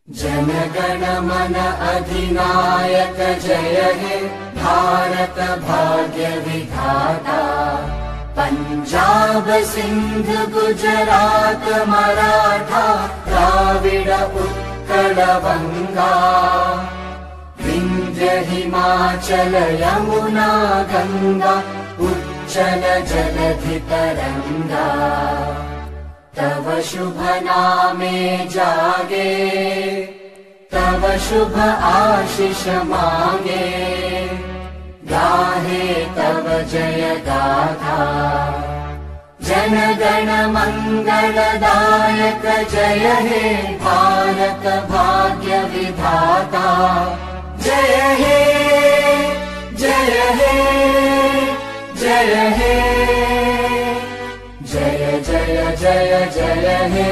जन गण मन अधिनायक जय हे भारत भाग्य विधाता। पंजाब सिंध गुजरात मराठा द्राविड उत्कल बंगा। विंध्य हिमाचल यमुना गंगा उच्चल जलधि तरंगा। तव शुभ नामे जागे तव शुभ आशीष मांगे। गाहे तव जय गाथा जन गण मंगलदायक जय हे भारत भाग्य विधाता। जय हे जय हे जय हे जय जय जय जय हे।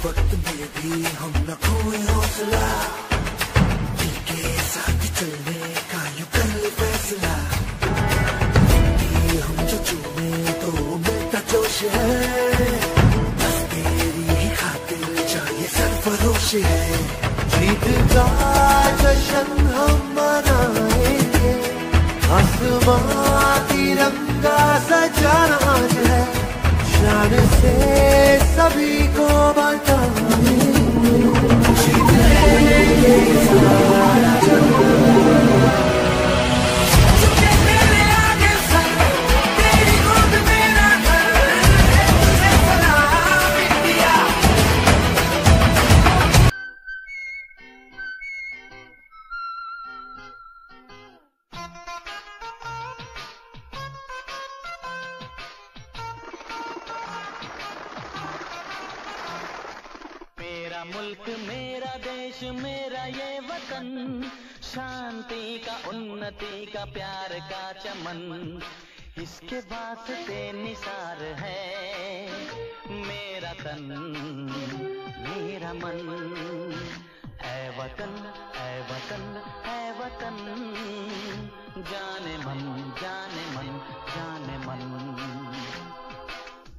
वक्त में भी हम न खोए हौसला, दिल के साथ चलने का यूं कर ले फैसला। हम जो चूमे तो मिलता जोश है, बस तेरी ही खातिर चाहिए सरफरोश है। जीत का जश्न हम मनाएंगे, आसमां तिरंगा सजाना है, शान से सभी को बताएंगे, जीत लेंगे सारा जहां। मेरा मुल्क मेरा देश मेरा ये वतन, शांति का उन्नति का प्यार का चमन, इसके वास्ते निसार है मेरा तन मेरा मन। ऐ वतन ऐ वतन ऐ वतन, जाने मन जाने मन जाने मन।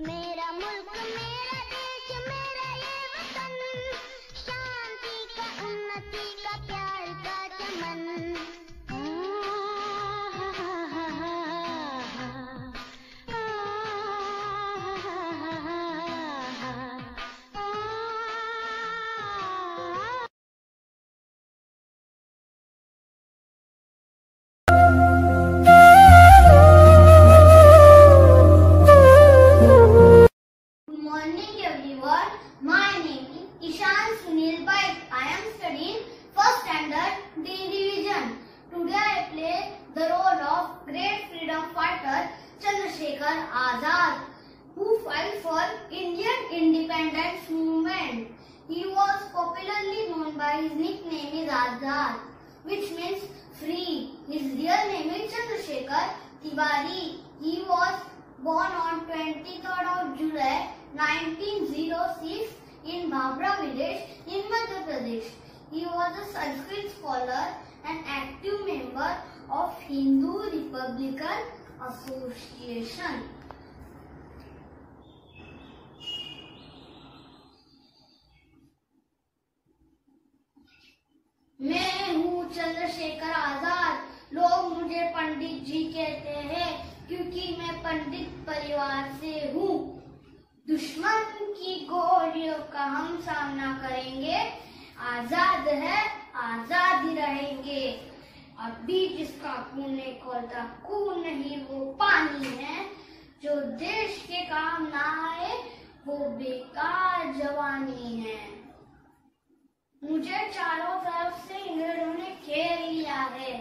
मेरा मुल्क मेरा देश मेरा ये वतन, शांति का उन्नति का प्यार का चमन। My name is Ishan Sunil Paik. I am studying first standard D division. Today I play the role of great freedom fighter Chandrasekhar Azad, who fight for Indian independence movement. He was popularly known by his nickname is Azad, which means free. His real name is Chandrasekhar Tiwari. He was born on 23rd of July 1906 in Bhabra village in Madhya Pradesh. He was a Sanskrit scholar and active member of Hindu Republican Association. मैं हूँ चंद्रशेखर आजाद। लोग मुझे पंडित जी कहते हैं क्योंकि मैं पंडित परिवार से हूँ। दुश्मन की गोलियों का हम सामना करेंगे, आजाद है आजाद ही रहेंगे। अभी जिसका खून नहीं खोलता खून नहीं वो पानी है, जो देश के काम ना आए वो बेकार जवानी है। मुझे चारों तरफ से इंग्रजों ने घेर लिया है।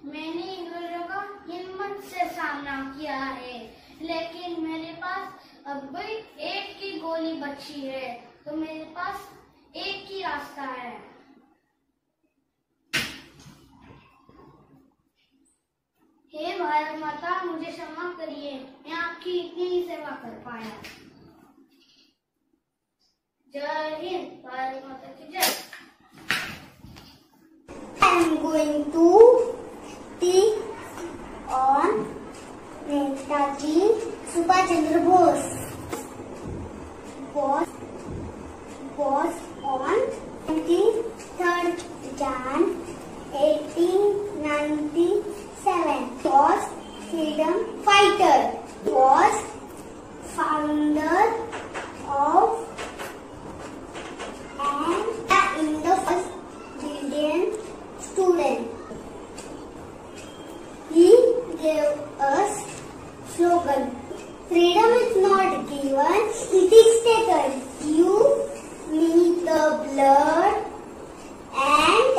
मैंने इंग्रजों का हिम्मत से सामना किया है, लेकिन मेरे पास अब भी एक की गोली बची है, तो मेरे पास एक ही रास्ता है। हे भारत माता, मुझे क्षमा करिए, मैं आपकी इतनी ही सेवा कर पाया। जय हिंद, भारत माता की जय। I am going to speak on Netaji Subhash Chandra Bose. Was on 23rd Jan 1897. Was freedom fighter. Was founder of and in the first Indian student. He gave us slogan, freedom is not given, it is taken. You need the blood and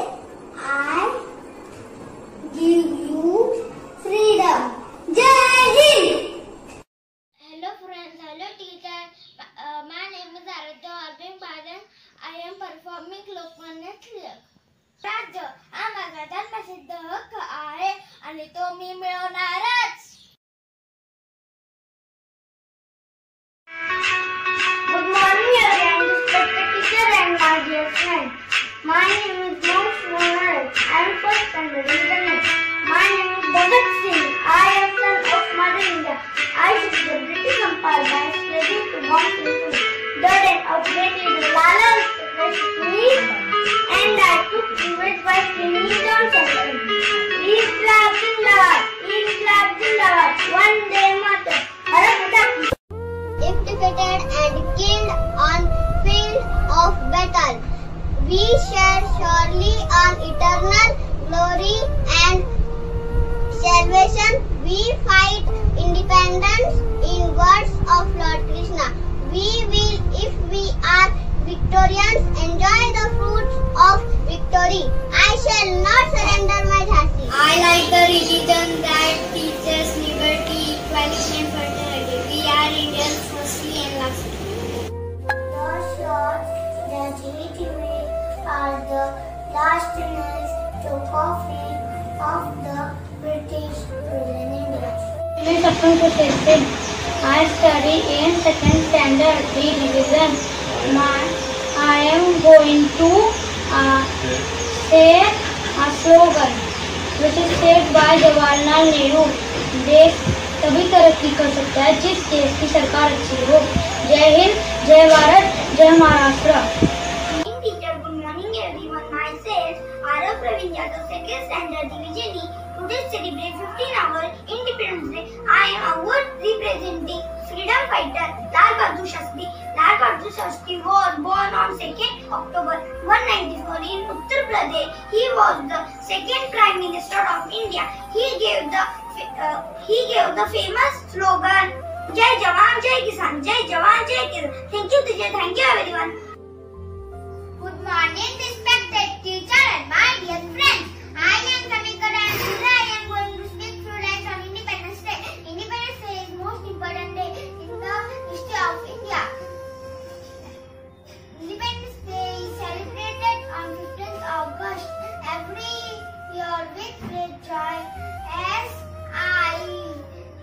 I give you freedom. Jai Hind! Hello friends, hello teacher. My name is Aradhya Alvin Bajan. I am performing Lokmanya Tilak. राज्य हा माझा जन्मसिद्ध हक्क आहे आणि तो मी मिळवणारच. Good morning everyone, respected My name is Mount Mohan. I am first standard in the next. My name is Bhagat Singh. I am son of Mother India. I took the British Empire by spreading to one people. The then outdated the Lala me, and I took it by singing down something. Eat clapped in lava. Eat clapped in lava. One day mother. If defeated and killed on field of battle, we shall surely on eternal glory and salvation. We fight independence in words of Lord Krishna. We will, if we are victorious, enjoy the fruits of victory. I shall not surrender my Jhansi. I like the religion that teaches liberty, equality and fraternity. We are Indians firstly and lastly. The shots that hit me are the last nails to coffee of the British rule in India. I study in second standard revision. I am going to say a slogan which is said by Jawaharlal Nehru. देश तभी तरक्की कर सकता है जिस देश की सरकार अच्छी हो. जय हिंद, जय भारत, जय Maharashtra. Good morning everyone. Myself Arav Praveen Yadav, second standard division E. Today celebrate 15th Independence Day. I am award representing freedom fighter Lal Bahadur Shastri. Lal Bahadur Shastri was born on 2nd October 1994 in Uttar Pradesh. He was the second Prime Minister of India. He gave the famous slogan Jai Jawan Jai Kisan, Jai Jawan Jai Kisan. Thank you teacher, thank you everyone. Good morning respected teacher and my dear friends. I am Kamika and I am going to speak few lines on Independence Day. Independence Day is most important day in the history of India. Independence Day is celebrated on 15th August every year with great joy. As I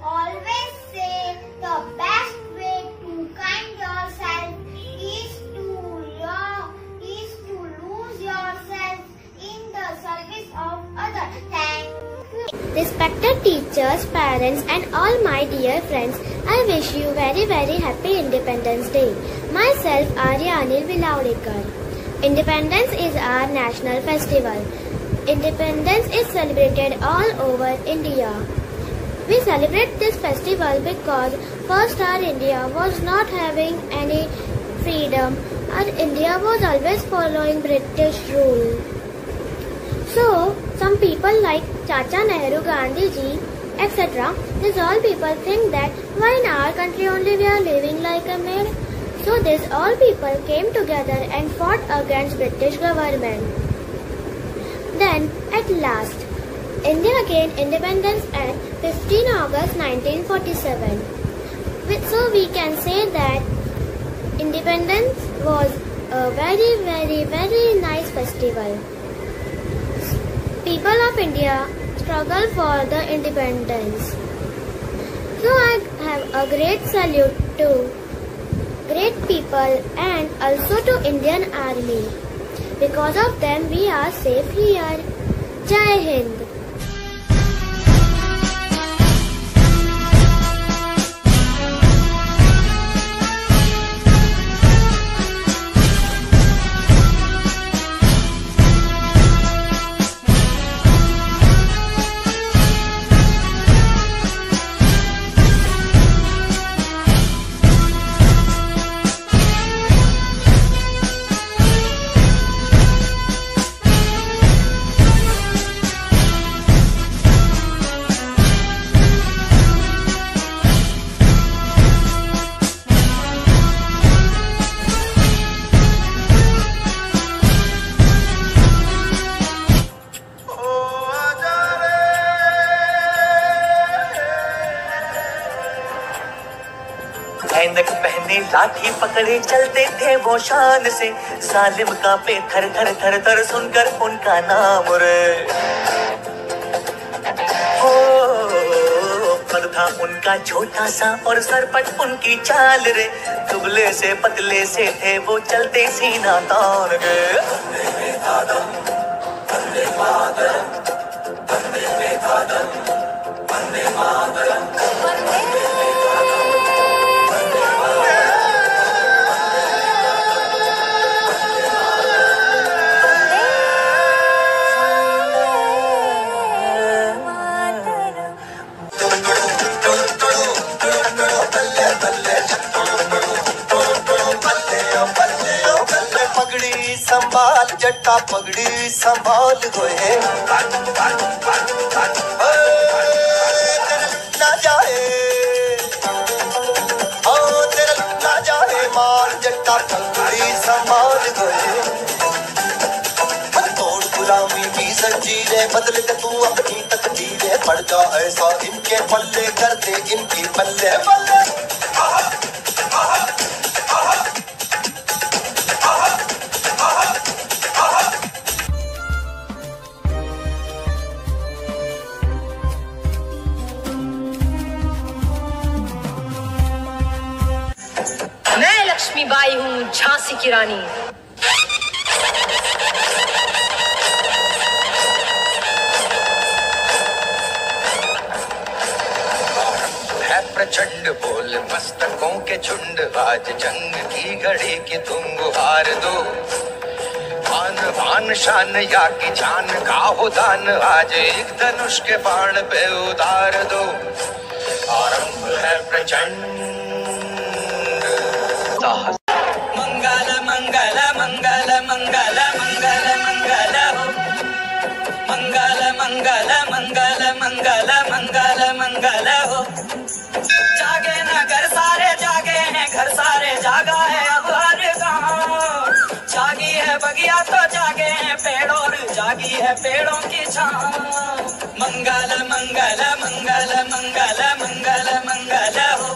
always say, the best way to kind yourself is to lose yourself in the service of others. Thank you. Respected teachers, parents and all my dear friends, I wish you very happy Independence Day. Myself Arya Anil Vilaudekar. Independence is our national festival. Independence is celebrated all over India. We celebrate this festival because first our India was not having any freedom. Our India was always following British rule. So, some people like Chacha Nehru, Gandhi ji, etc. These all people think that why in our country only we are living like a maid. So these all people came together and fought against British government. Then at last, India gained independence at 15 August 1947. So we can say that independence was a very nice festival. People of India struggle for the independence. So I have a great salute to great people and also to Indian Army. Because of them we are safe here. Jai Hind. ऐनक पहने लाठी पकड़े चलते थे वो शान से, जालिम कांपे थर थर थर थर सुनकर उनका नाम रे। हो पद था उनका छोटा सा और सरपट उनकी चाल रे। दुबले से पतले से थे वो चलते सीना तान गए। पगड़ी संभाल जट्टा पगड़ी संभाल गोए ना जाए तेरा ना जाए माल जट्टा पगड़ी संभाल गोए। तोड़ गुलामी की जंजीरें बदल के तू अपनी तकदीरें पड़ जा ऐसा इनके पल्ले कर दे इनकी पल्ले पल्ले। मैं लक्ष्मीबाई हूँ झांसी की रानी। है प्रचंड बोल मस्तकों के झुंड आज जंग की घड़ी की तुम गुहार दो। आन बान शान या की जान का हो दान आज एक धनुष के बाण पे उतार दो। आरंभ है प्रचंड मंगल मंगल मंगल मंगल मंगल मंगल हो मंगल मंगल मंगल मंगल मंगल मंगल हो। जागे न घर सारे जागे हैं घर सारे जागा है अब हर गाँव। जागी है बगिया तो जागे हैं पेड़ और जागी है पेड़ों की छाँव। मंगल मंगल मंगल मंगल मंगल मंगल हो।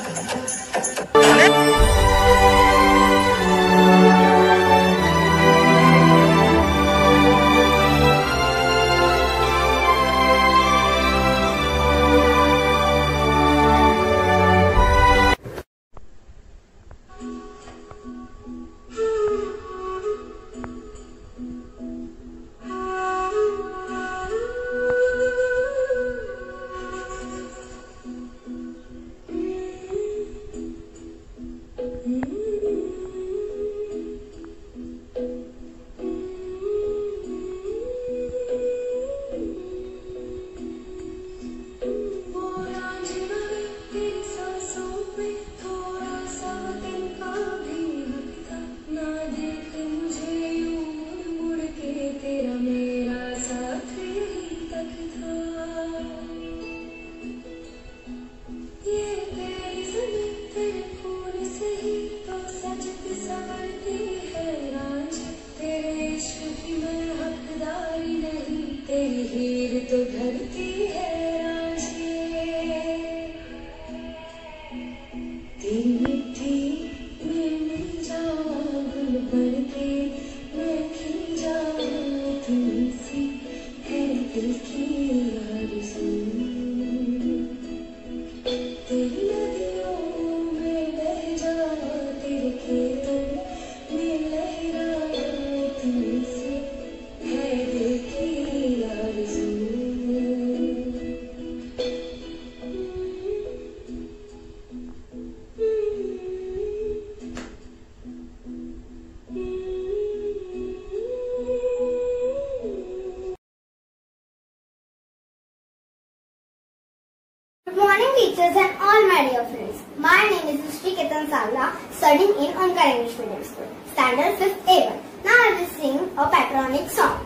Good morning teachers and all my dear friends. My name is Sri Ketan Savla, studying in Omkar English Medium School, Standard 5th A1. Now I will sing a patriotic song.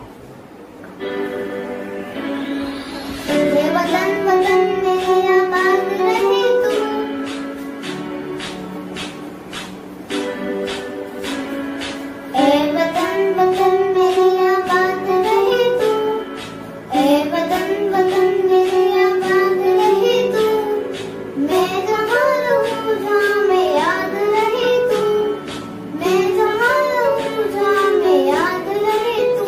ये वतन वतन में आबाद रहे तू, ए वतन वतन में आबाद रहे तू, ए वतन वतन में आबाद रहे तू। मैं जहाँ रहूँ जहाँ में याद रहे तू, मैं जहाँ रहूँ जहाँ में याद रहे तू।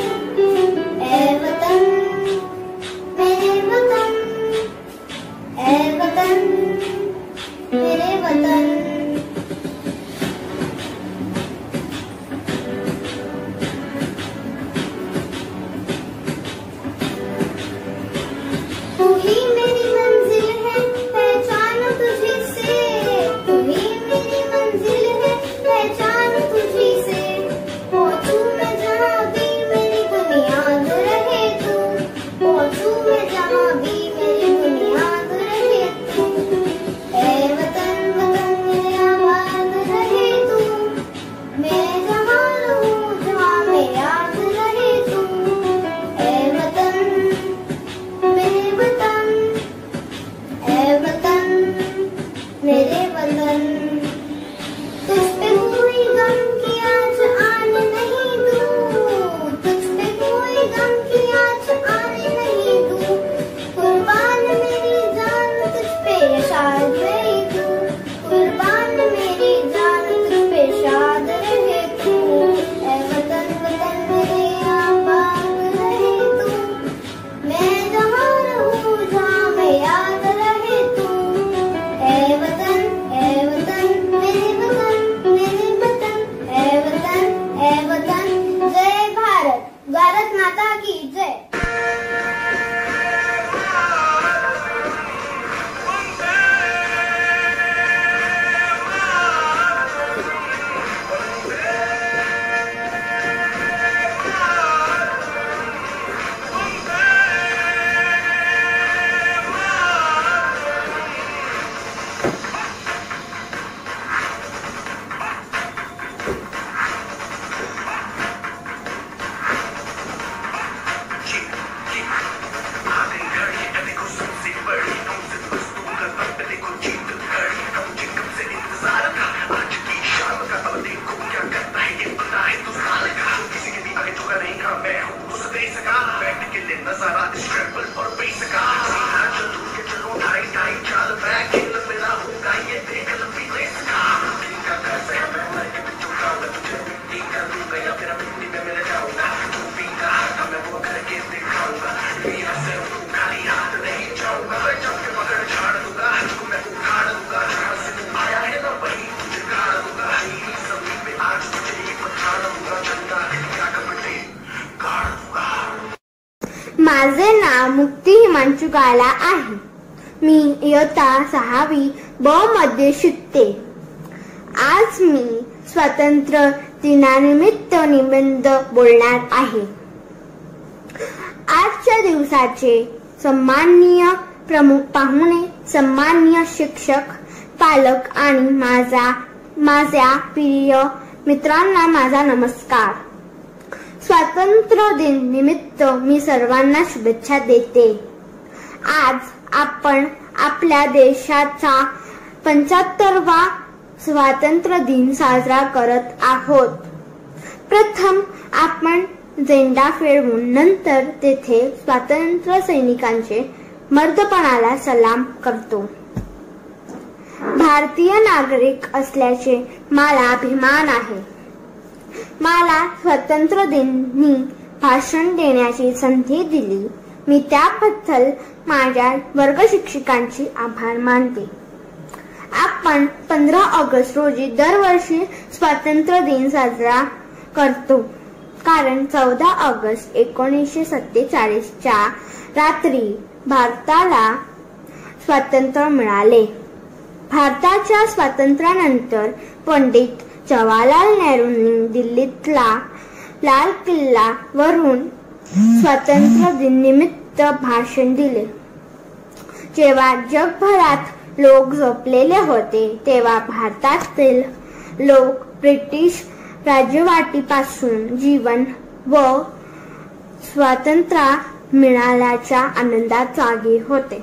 माझे नाव मुक्ती हिमांशू गाला आहे. मी इयत्ता 6वी ब मध्ये शिकते. आज मी स्वातंत्र्य दिनानिमित्त निबंध बोलणार आहे. आजच्या दिवसाचे सन्माननीय प्रमुख पाहुणे, सन्माननीय शिक्षक, पालक आणि माझ्या प्रिय मित्रांना माझा नमस्कार. स्वातंत्र्य दिन निमित्त मी सर्वांना शुभेच्छा देते. आज आपण आपल्या देशाचा 75वा स्वातंत्र्य दिन साजरा करत आहोत. प्रथम आपण झेंडा फडवून नंतर तेथे स्वातंत्र्य सैनिकांचे मर्दपणाला सलाम करतो. भारतीय नागरिक असल्याचे मला अभिमान आहे. मला स्वातंत्र्य दिनी भाषण देण्याची संधी दिली. मी त्याबद्दल माझ्या वर्ग शिक्षकांची आभार मानते. आपण 15 ऑगस्ट रोजी दरवर्षी स्वातंत्र्य दिन साजरा करतो, कारण 14 ऑगस्ट 1947च्या रात्री भारताला स्वातंत्र्य मिळाले. भारताच्या स्वातंत्र्यानंतर पंडित जवाहरलाल नेहरूंनी दिल्लीतला लाल किल्ला वरून स्वातंत्र्य दिनानिमित्त भाषण दिले. जेव्हा जगभरात लोक झोपलेले होते तेव्हा भारतातील लोक ब्रिटिश राजवटीपासून जीवन व स्वातंत्र्य मिळाल्याच्या आनंदात जागे होते.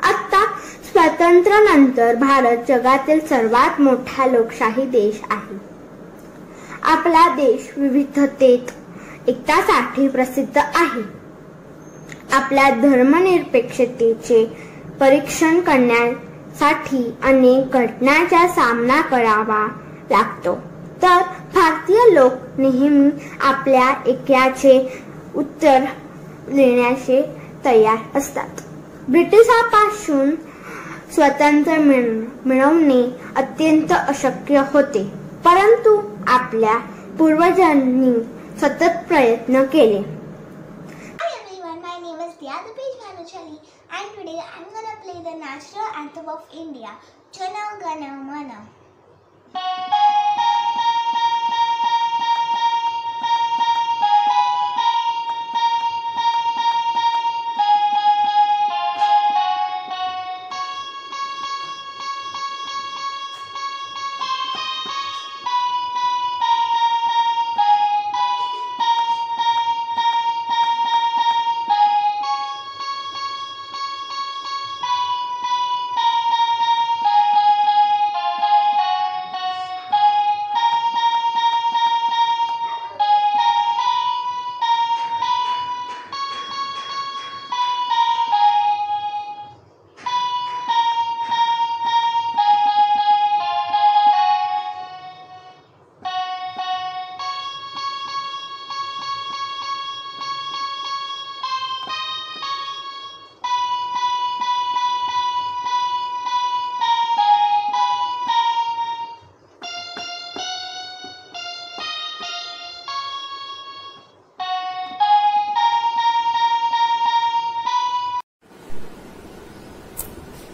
आता स्वातंत्र्यानंतर भारत जगातील सर्वात मोठा लोकशाही देश आहे. आपला देश विविधतेत एकतासाठी प्रसिद्ध आहे. आपल्या धर्मनिरपेक्षतेचे परीक्षण करण्यासाठी अनेक घटनांचा सामना करावा लागतो, तर भारतीय लोक नेहमी आपल्या ऐक्याचे उत्तर देण्याचे तयार असतात. ब्रिटिशांपासून स्वातंत्र्य मिळवणे अत्यंत अशक्य होते, परंतु आपल्या पूर्वजांनी सतत प्रयत्न केले. Hi everyone, my name is Diyadapej Manuchali and today I'm gonna play the national anthem of India, Jana Gana Mana.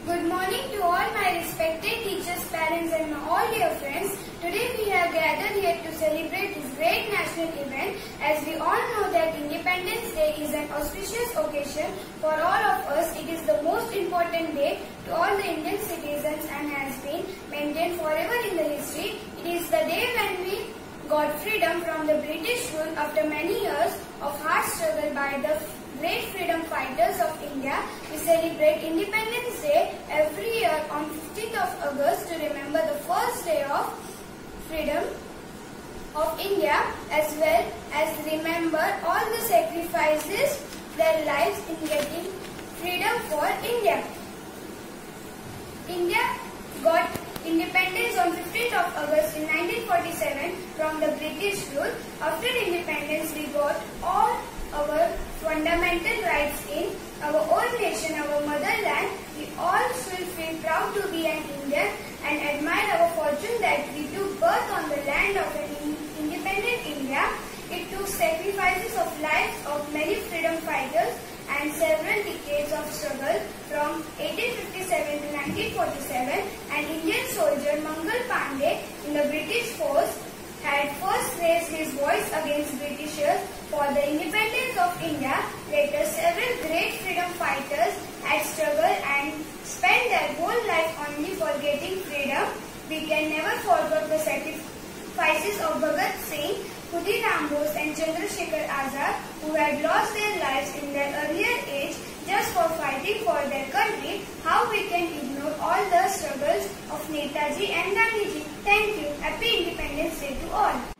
Good morning to all my respected teachers, parents and all dear friends. Today we have gathered here to celebrate this great national event. As we all know that Independence Day is an auspicious occasion for all of us. It is the most important day to all the Indian citizens and has been maintained forever in the history. It is the day when we got freedom from the British rule after many years of hard struggle by the great freedom fighters of India. We celebrate Independence Day every year on 15th of August to remember the first day of freedom of India, as well as remember all the sacrifices, their lives in getting freedom for India. India got independence on 15th of August in 1947 from the British rule. After independence, we got all our fundamental rights in our own nation, our motherland. We all should feel proud to be an Indian and admire our fortune that we took birth on the land of an independent India. It took sacrifices of lives of many freedom fighters and voice against Britishers for the independence of India, later several great freedom fighters had struggled and spent their whole life only for getting freedom. We can never forget the sacrifices of Bhagat Singh, Khudiram Bose and Chandrasekhar Azad, who had lost their lives in their earlier age just for fighting for their country. How we can ignore all the struggles of Netaji and Gandhiji. Thank you. Happy Independence Day to all.